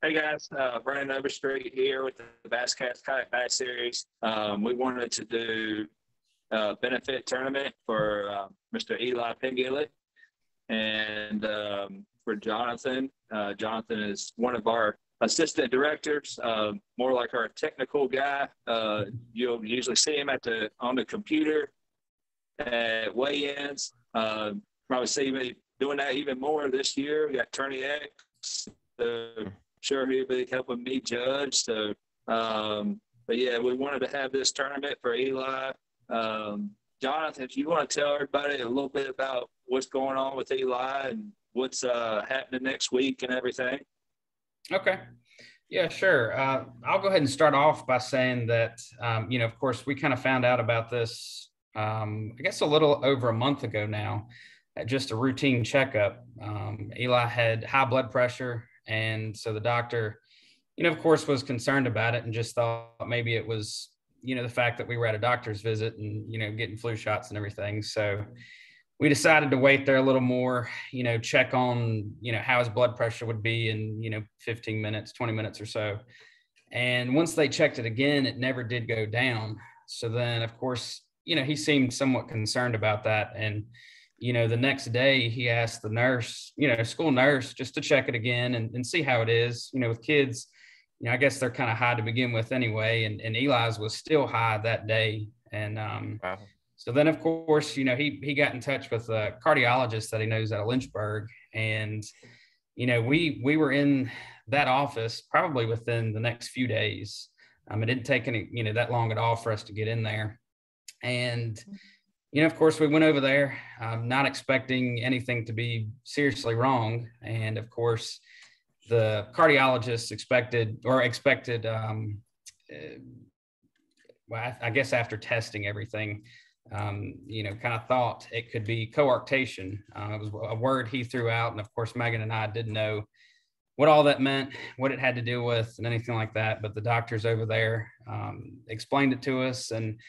Hey guys, Brandon Overstreet here with the Basscast Kayak Bass Series. We wanted to do a benefit tournament for Mr. Eli Pingilley and for Jonathan. Jonathan is one of our assistant directors, more like our technical guy. You'll usually see him on the computer at weigh-ins. Probably see me doing that even more this year. We got Tourney X. Sure he'll be helping me judge. So, but yeah, we wanted to have this tournament for Eli. Jonathan, if you want to tell everybody a little bit about what's going on with Eli and what's happening next week and everything. Okay. Yeah, sure. I'll go ahead and start off by saying that, of course, we kind of found out about this, I guess a little over a month ago now, at just a routine checkup. Eli had high blood pressure. And so the doctor, of course, was concerned about it and just thought maybe it was, the fact that we were at a doctor's visit and, getting flu shots and everything. So we decided to wait there a little more, check on, how his blood pressure would be in, 15 minutes, 20 minutes or so. And once they checked it again, it never did go down. So then, of course, he seemed somewhat concerned about that. And the next day he asked the nurse, school nurse, just to check it again and see how it is. With kids, I guess they're kind of high to begin with anyway. And Eli's was still high that day. And Wow. So then, of course, he got in touch with a cardiologist that he knows out of Lynchburg. And, we were in that office probably within the next few days. It didn't take any, that long at all for us to get in there. And of course, we went over there, not expecting anything to be seriously wrong. And of course, the cardiologist expected, well, I guess after testing everything, kind of thought it could be coarctation. It was a word he threw out. And of course, Megan and I didn't know what all that meant, what it had to do with, and anything like that. But the doctors over there explained it to us. And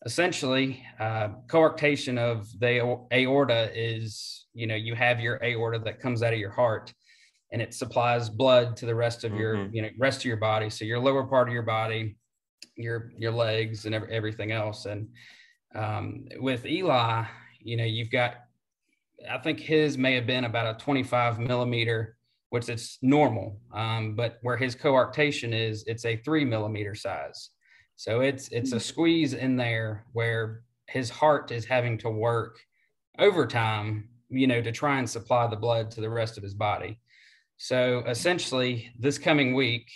essentially, coarctation of the aorta is, you have your aorta that comes out of your heart and it supplies blood to the rest of your, rest of your body. So your lower part of your body, your legs and everything else. And with Eli, you've got, I think his may have been about a 25 millimeter, which is normal. But where his coarctation is, it's a 3 millimeter size. So it's a squeeze in there where his heart is having to work overtime, to try and supply the blood to the rest of his body. So essentially this coming week,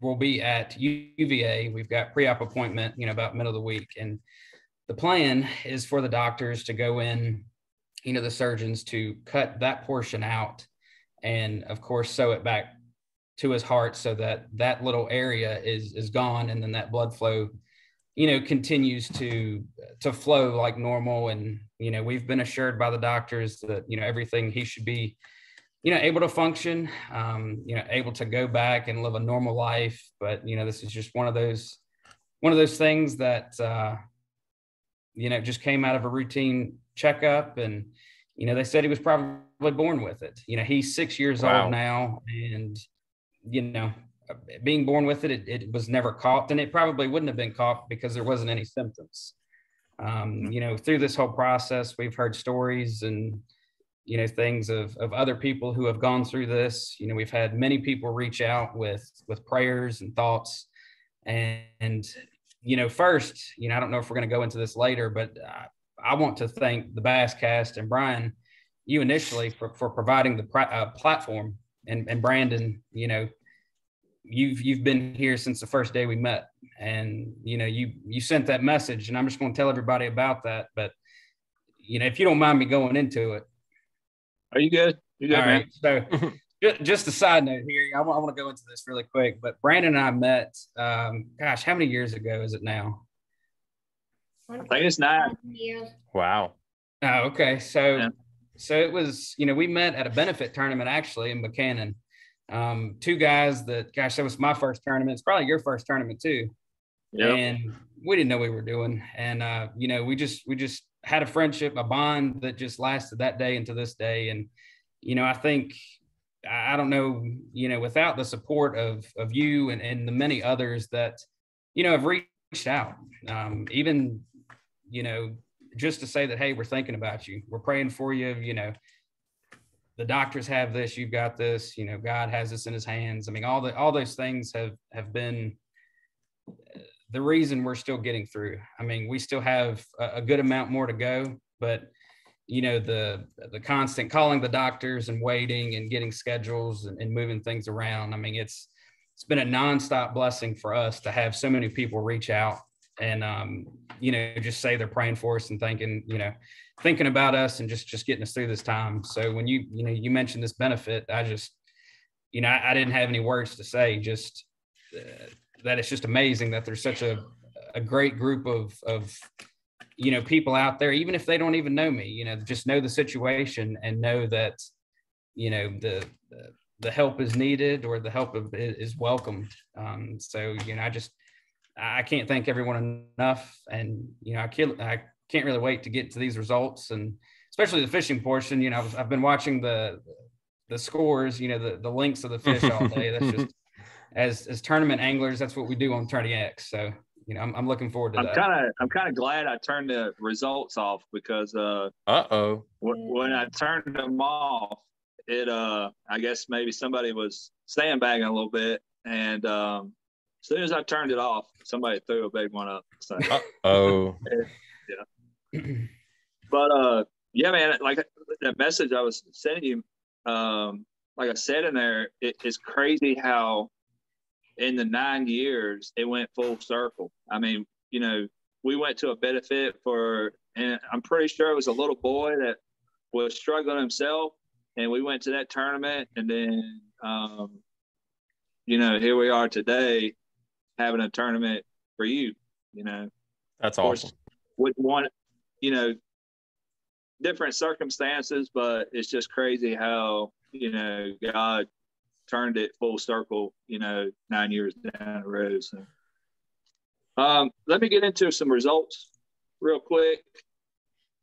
we'll be at UVA. We've got pre-op appointment, about middle of the week. And the plan is for the doctors to go in, the surgeons to cut that portion out and of course, sew it back to his heart so that that little area is gone. And then that blood flow, continues to flow like normal. And, we've been assured by the doctors that, everything he should be, able to function, able to go back and live a normal life. But, this is just one of those things that, just came out of a routine checkup. And, they said he was probably born with it. He's 6 years old now. And, being born with it, it was never caught, and it probably wouldn't have been caught because there wasn't any symptoms. Through this whole process, we've heard stories and, things of other people who have gone through this. We've had many people reach out with prayers and thoughts. And first, I don't know if we're going to go into this later, but I want to thank the Basscast and Brian, you initially for providing the platform, and Brandon, you've been here since the first day we met, and you sent that message, and I'm just going to tell everybody about that. But if you don't mind me going into it. Are you good? You good, all man? Right, so just a side note here. I want to go into this really quick, but Brandon and I met, how many years ago is it now? I think it's 9 years. Wow. Oh, okay. So it was, we met at a benefit tournament actually in Buchanan. Two guys that was my first tournament. It's probably your first tournament too. Yep. And we didn't know what we were doing. And, we just had a friendship, a bond that just lasted that day into this day. And, I think, I don't know, without the support of you and the many others that, have reached out, even, just to say that, hey, we're thinking about you. We're praying for you. The doctors have this, you've got this, God has this in his hands. I mean, all those things have been the reason we're still getting through. I mean, we still have a good amount more to go, but the constant calling the doctors and waiting and getting schedules and moving things around. I mean, it's been a nonstop blessing for us to have so many people reach out and, just say they're praying for us and thinking about us and just getting us through this time. So when you mentioned this benefit, I just, I didn't have any words to say, just that it's just amazing that there's such a great group of people out there, even if they don't even know me, just know the situation and know that, the help is needed or the help is welcomed. So, I can't thank everyone enough. And, I can't really wait to get to these results, and especially the fishing portion. I've been watching the scores, the links of the fish all day. That's just, as tournament anglers, that's what we do on Tourney X. So, I'm looking forward to that. I'm kind of glad I turned the results off, because when I turned them off, I guess maybe somebody was sandbagging a little bit, and as soon as I turned it off, somebody threw a big one up. So, yeah. But yeah, man, like that message I was sending you, like I said in there, it's crazy how in the 9 years it went full circle. I mean, we went to a benefit and I'm pretty sure it was a little boy that was struggling himself, and we went to that tournament, and then here we are today having a tournament for you. That's awesome. With one, different circumstances, but it's just crazy how God turned it full circle, 9 years down the road. So, let me get into some results real quick,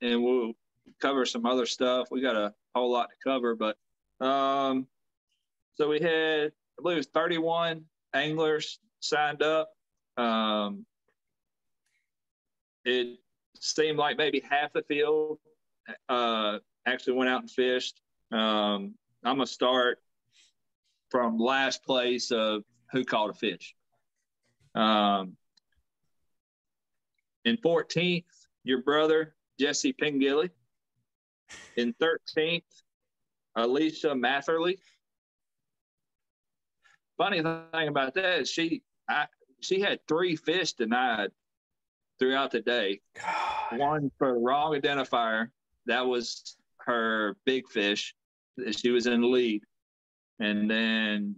and we'll cover some other stuff. We got a whole lot to cover, but so we had, I believe it was 31 anglers signed up. It seemed like maybe half the field actually went out and fished. I'm going to start from last place of who caught a fish. In 14th, your brother, Jesse Pingilley. In 13th, Alicia Matherly. Funny thing about that is she had 3 fish denied throughout the day. God. One for wrong identifier. That was her big fish. She was in the lead. And then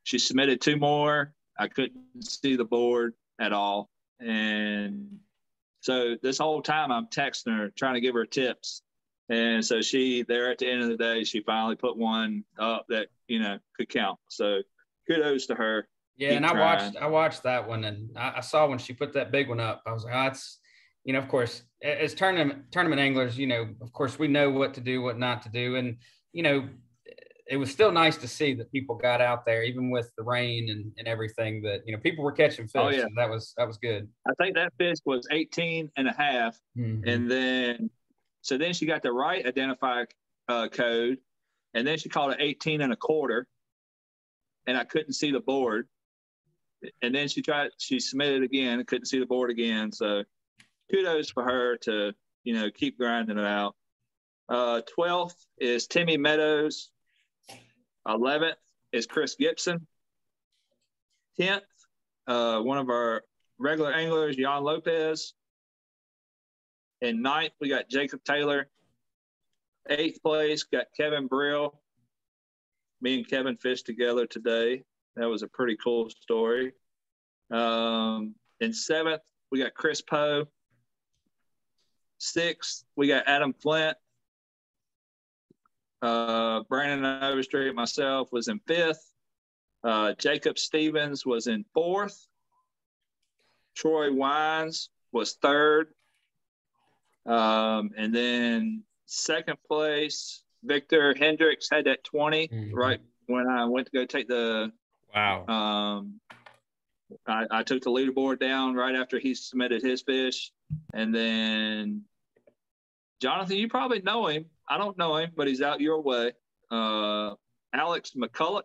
she submitted 2 more. I couldn't see the board at all. And so this whole time I'm texting her, trying to give her tips. And so there at the end of the day, she finally put one up that, could count. So kudos to her. Yeah. Keep trying. I watched that one, and I saw when she put that big one up, I was like, that's, of course, as tournament anglers, of course we know what to do, what not to do. And, it was still nice to see that people got out there, even with the rain and everything, that, people were catching fish. Oh, yeah. So that was good. I think that fish was 18 and a half. Mm-hmm. And then she got the right identifier code, and then she called it 18 and a quarter, and I couldn't see the board. And then she submitted again and couldn't see the board again. So kudos for her to, keep grinding it out. 12th is Timmy Meadows. 11th is Chris Gibson. 10th, one of our regular anglers, Jan Lopez. And 9th, we got Jacob Taylor. 8th place, got Kevin Brill. Me and Kevin fished together today. That was a pretty cool story. In 7th, we got Chris Poe. 6th, we got Adam Flint. Brandon Overstreet, myself, was in 5th. Jacob Stevens was in 4th. Troy Wines was 3rd. And then 2nd place Victor Hendricks had that 20 Mhm. right when I went to go take the Wow. I took the leaderboard down right after he submitted his fish. And then Jonathan, you probably know him. I don't know him, but he's out your way. Alex McCulloch.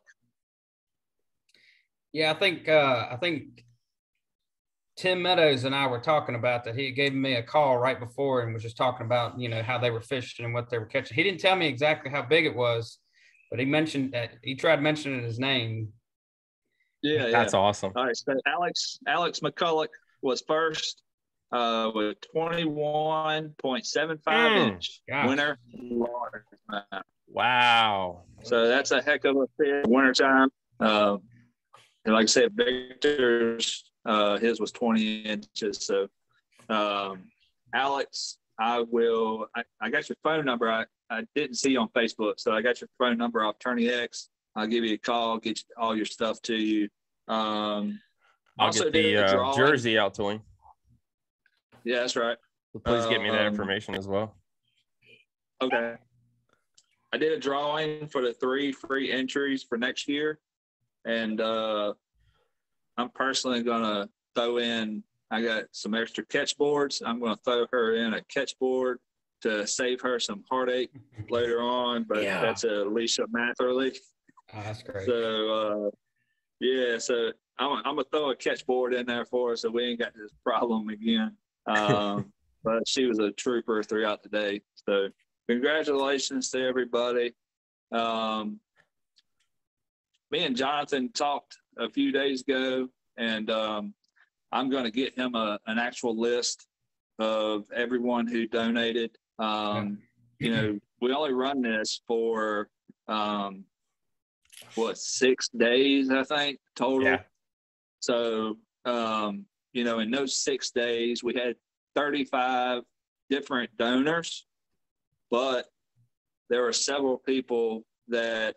Yeah, I think Tim Meadows and I were talking about that. He gave me a call right before and was just talking about, how they were fishing and what they were catching. He didn't tell me exactly how big it was, but he mentioned that he tried mentioning his name. Yeah, That's awesome. All right, so Alex McCulloch was first with 21.75 inch Gosh. winter largemouth. Wow. So that's a heck of a fish wintertime. And like I said, Victor's his was 20 inches. So Alex, I got your phone number. I didn't see you on Facebook, so I got your phone number off Tourney X. I'll give you a call, get all your stuff to you. I'll Also get the jersey out to him. Yeah, that's right. So please get me that information as well. Okay. I did a drawing for the 3 free entries for next year. And I'm personally going to throw in, I got some extra catch boards. I'm going to throw her in a catch board to save her some heartache later on. But that's Alicia Matherly. Oh, that's great. So, so I'm going to throw a catch board in there for her so we ain't got this problem again. But she was a trooper throughout the day. So congratulations to everybody. Me and Jonathan talked a few days ago, and I'm going to get him an actual list of everyone who donated. We only run this for 6 days, I think, total. Yeah. So, in those 6 days, we had 35 different donors, but there were several people that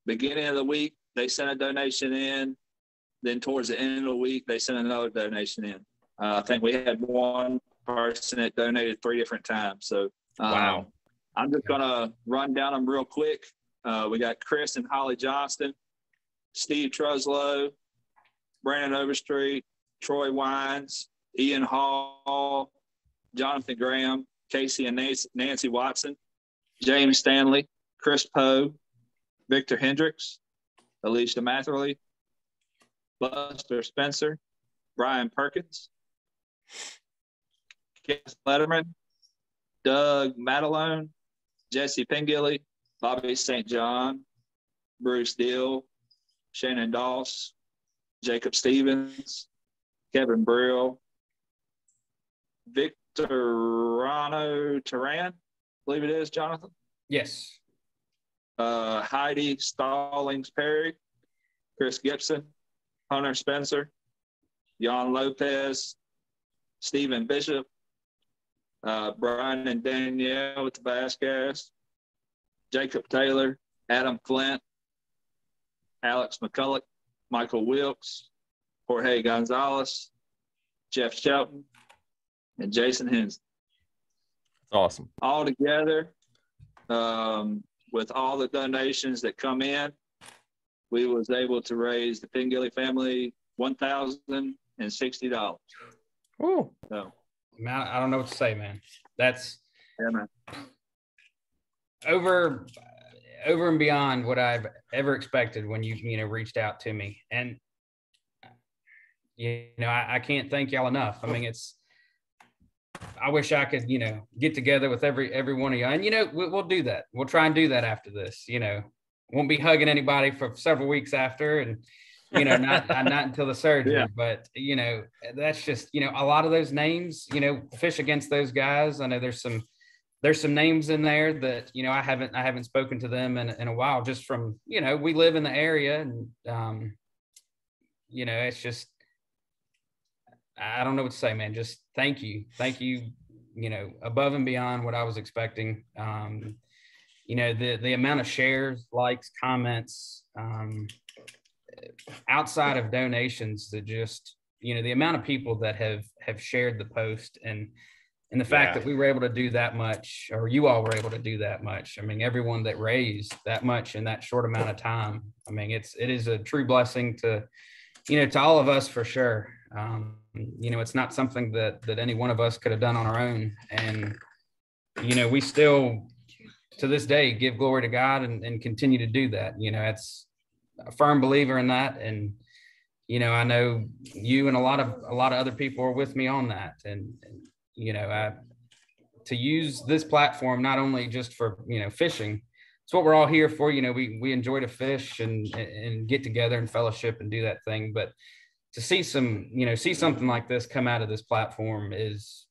beginning of the week, they sent a donation in. Then towards the end of the week, they sent another donation in. I think we had one person that donated 3 different times. So wow. I'm just going to run down them real quick. We got Chris and Holly Johnston, Steve Truslow, Brandon Overstreet, Troy Wines, Ian Hall, Jonathan Graham, Casey and Nancy Watson, James Stanley, Chris Poe, Victor Hendricks, Alicia Matherly, Buster Spencer, Brian Perkins, Keith Letterman, Doug Matalone, Jesse Pingilley, Bobby St. John, Bruce Deal, Shannon Doss, Jacob Stevens, Kevin Brill, Victorano Turan, believe it is, Jonathan. Yes. Heidi Stallings Perry, Chris Gibson, Hunter Spencer, Jan Lopez, Stephen Bishop, Brian and Danielle with the Vasquez, Jacob Taylor, Adam Flint, Alex McCulloch, Michael Wilkes, Jorge Gonzalez, Jeff Shelton, and Jason Henson. That's awesome. All together, with all the donations that come in, we was able to raise the Pingilley family $1,060. Oh, so man, I don't know what to say, man. That's man. over and beyond what I've ever expected when you reached out to me. And I can't thank y'all enough. I mean, I wish I could, get together with every one of y'all. And, we'll do that. We'll try and do that after this. Won't be hugging anybody for several weeks after, and, not until the surgery. Yeah. But, that's just, a lot of those names, fish against those guys. I know there's some names in there that, I haven't spoken to them in a while, just from, we live in the area, and, it's just, I don't know what to say, man. Just thank you, above and beyond what I was expecting. The amount of shares, likes, comments, outside of donations, that just, the amount of people that have shared the post and And the fact that we were able to do that much, or you all were able to do that much, I mean, everyone that raised that much in that short amount of time, I mean, it is a true blessing to, to all of us for sure. It's not something that any one of us could have done on our own. And, we still, to this day, give glory to God and continue to do that. It's a firm believer in that. And, I know you and a lot of other people are with me on that. And to use this platform, not only just for, fishing, it's what we're all here for. We enjoy to fish and get together and fellowship and do that thing. But to see something like this come out of this platform is,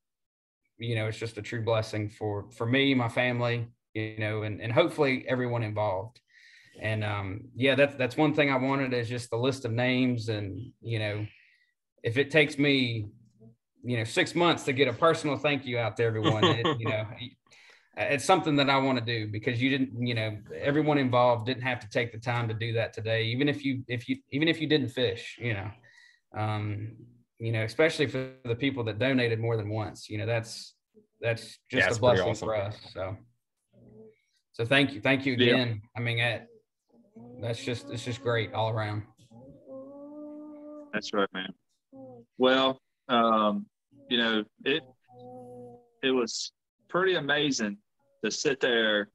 it's just a true blessing for me, my family, and hopefully everyone involved. And that's one thing I wanted, is just the list of names. And, if it takes me, 6 months to get a personal thank you out to everyone, it's something that I want to do, because you didn't, everyone involved didn't have to take the time to do that today. Even if you didn't fish, especially for the people that donated more than once, that's just a blessing awesome for us. So thank you again. Yeah. I mean, it's just great all around. That's right, man. Well, it was pretty amazing to sit there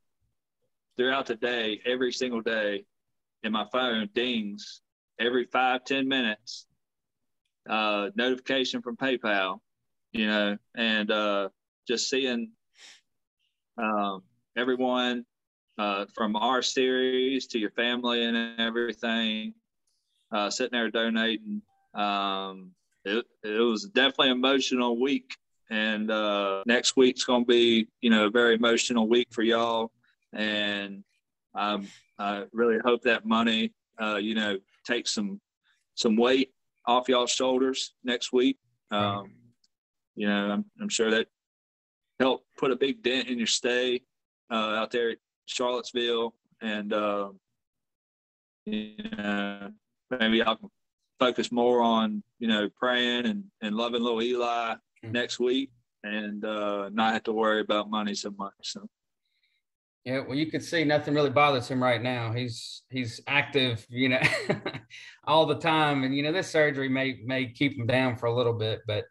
throughout the day, every single day, and my phone dings every 5-10 minutes, notification from PayPal, and just seeing everyone from our series to your family and everything, sitting there donating. It was definitely an emotional week, and next week's going to be, a very emotional week for y'all. And I really hope that money, takes some weight off y'all's shoulders next week. I'm sure that helped put a big dent in your stay out there at Charlottesville, and maybe I can focus more on praying and loving little Eli next week, and not have to worry about money so much. So yeah, well, you could see nothing really bothers him right now. He's active, all the time, and this surgery may keep him down for a little bit, but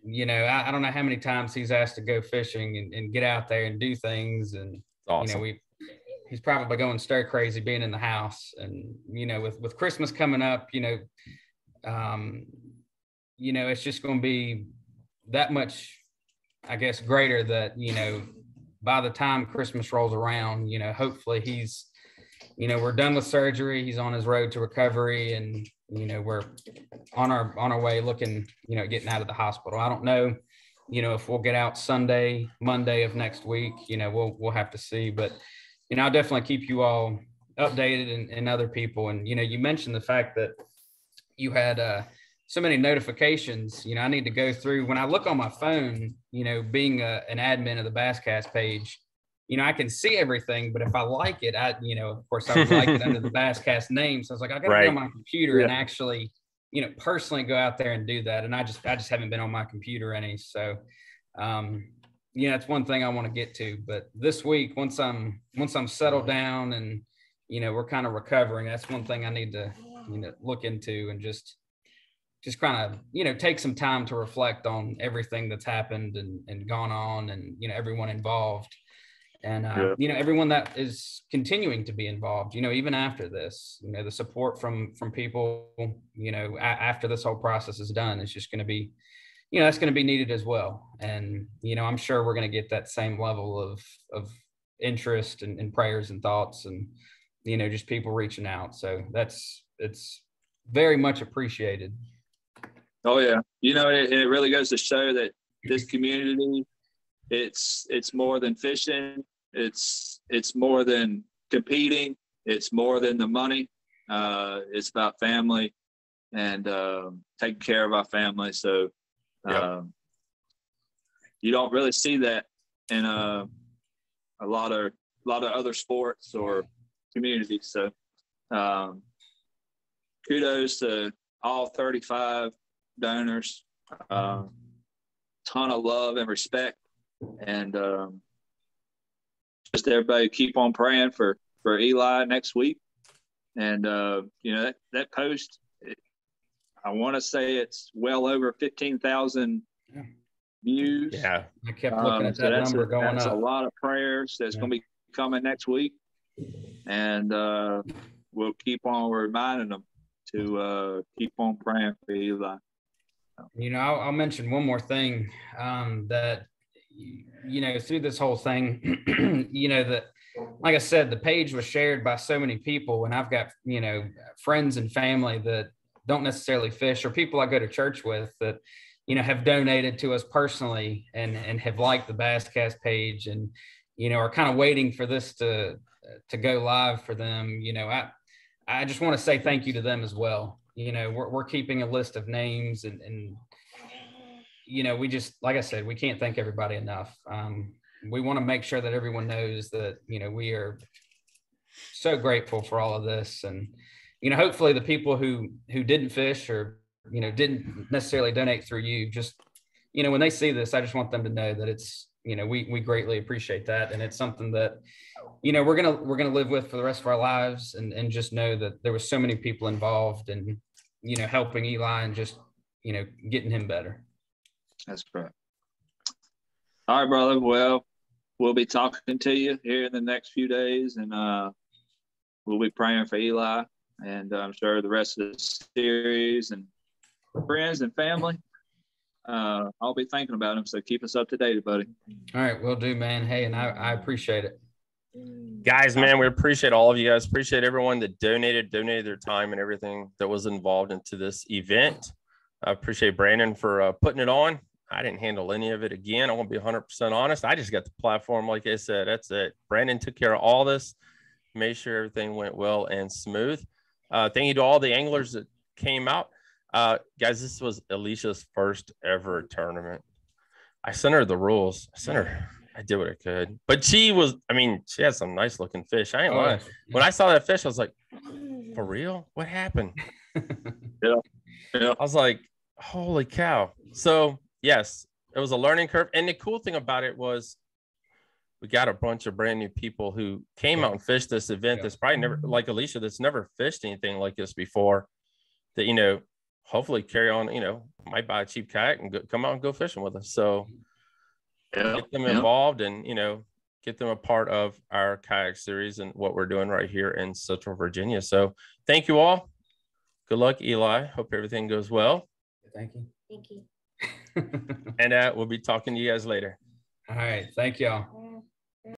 I don't know how many times he's asked to go fishing and get out there and do things. And, awesome. He's probably going stir crazy being in the house. And, with Christmas coming up, it's just going to be that much, I guess, greater that, by the time Christmas rolls around, hopefully he's, we're done with surgery. He's on his road to recovery, and, we're on our way looking, getting out of the hospital. I don't know, if we'll get out Sunday, Monday of next week, we'll have to see, but, I'll definitely keep you all updated and other people. And, you mentioned the fact that you had so many notifications. I need to go through when I look on my phone, being an admin of the Basscast page, I can see everything, but if I like it, of course I would like it under the Basscast name. So I was like, I got to get on my computer and actually, personally go out there and do that. And I just haven't been on my computer any. So, it's one thing I want to get to, but this week, once I'm settled down and, we're kind of recovering, that's one thing I need to, look into, and just kind of, take some time to reflect on everything that's happened and gone on, and, everyone involved. And, everyone that is continuing to be involved, even after this, the support from people, after this whole process is done, is just going to be, that's going to be needed as well. And, I'm sure we're going to get that same level of interest and prayers and thoughts, and, just people reaching out. So it's very much appreciated. Oh yeah. It really goes to show that this community, it's more than fishing. It's more than competing. It's more than the money. It's about family and taking care of our family. So you don't really see that in a lot of other sports or communities. So kudos to all 35 donors. ton of love and respect. And just everybody keep on praying for Eli next week. And, that post, I want to say it's well over 15,000 views. Yeah. I kept looking at that number going up. That's a lot of prayers that's going to be coming next week. And we'll keep on reminding them to keep on praying for Eli. I'll mention one more thing that, through this whole thing, that, like I said, the page was shared by so many people, and I've got, friends and family that don't necessarily fish, or people I go to church with that, have donated to us personally and have liked the Basscast page and, are kind of waiting for this to go live for them. I just want to say thank you to them as well. We're keeping a list of names and we just, like I said, we can't thank everybody enough. We want to make sure that everyone knows that, we are so grateful for all of this. And, hopefully the people who didn't fish or, didn't necessarily donate through you, just, when they see this, I just want them to know that it's, we greatly appreciate that. And it's something that, we're going to live with for the rest of our lives, and just know that there was so many people involved and, helping Eli and just, getting him better. That's correct. All right, brother. Well, we'll be talking to you here in the next few days, and we'll be praying for Eli, and I'm sure the rest of the series and friends and family. I'll be thinking about him, so keep us up to date, buddy. All right, will do, man. Hey, and I appreciate it. Guys, man, we appreciate all of you guys. Appreciate everyone that donated their time and everything that was involved into this event. I appreciate Brandon for putting it on. I didn't handle any of it again. I want to be 100% honest. I just got the platform, like I said. That's it. Brandon took care of all this, made sure everything went well and smooth. Thank you to all the anglers that came out. Guys, this was Alicia's first ever tournament. I sent her the rules. I did what I could. But she had some nice looking fish. I ain't lying. When I saw that fish, I was like, for real? What happened? Yeah. I was like, holy cow. So yes, it was a learning curve. And the cool thing about it was we got a bunch of brand new people who came out and fished this event. That's probably never, like Alicia, that's never fished anything like this before, that, hopefully carry on, might buy a cheap kayak and come out and go fishing with us. So get them involved and, get them a part of our kayak series and what we're doing right here in Central Virginia. So thank you all. Good luck, Eli. Hope everything goes well. Thank you. Thank you. And we'll be talking to you guys later. All right. Thank y'all.